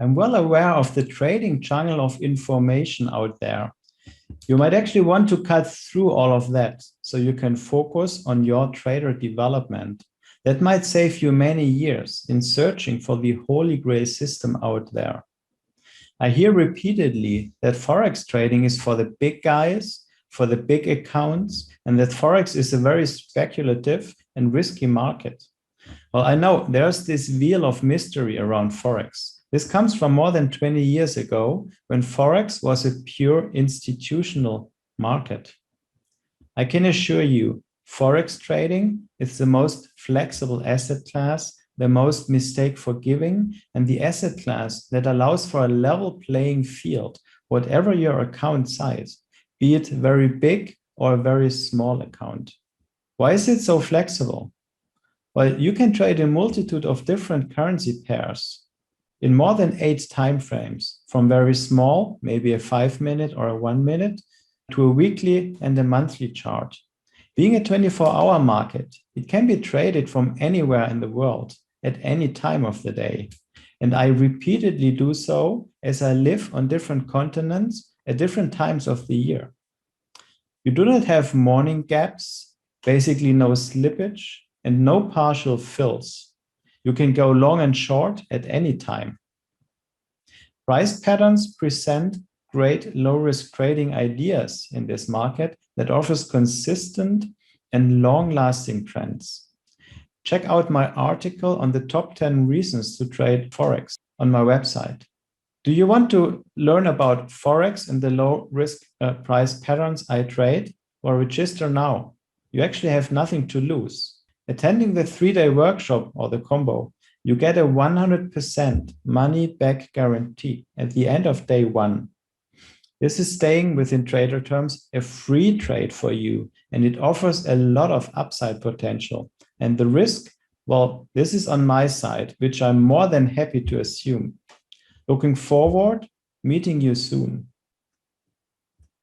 I'm well aware of the trading jungle of information out there. You might actually want to cut through all of that so you can focus on your trader development. That might save you many years in searching for the holy grail system out there. I hear repeatedly that Forex trading is for the big guys, for the big accounts, and that Forex is a very speculative and risky market. Well, I know there's this veil of mystery around Forex. This comes from more than 20 years ago when Forex was a pure institutional market. I can assure you, Forex trading is the most flexible asset class, the most mistake forgiving, and the asset class that allows for a level playing field, whatever your account size, be it very big or a very small account. Why is it so flexible? Well, you can trade a multitude of different currency pairs in more than 8 timeframes, from very small, maybe a 5-minute or a 1-minute, to a weekly and a monthly chart. Being a 24-hour market, it can be traded from anywhere in the world at any time of the day. And I repeatedly do so as I live on different continents at different times of the year. You do not have morning gaps, basically no slippage, and no partial fills. You can go long and short at any time. Price patterns present great low-risk trading ideas in this market that offers consistent and long-lasting trends. Check out my article on the top 10 reasons to trade Forex on my website. Do you want to learn about Forex and the low-risk price patterns I trade? Well, register now. You actually have nothing to lose. Attending the 3-day workshop or the combo, you get a 100% money-back guarantee at the end of day 1. This is staying within trader terms a free trade for you, and it offers a lot of upside potential. And the risk, well, this is on my side, which I'm more than happy to assume. Looking forward, meeting you soon.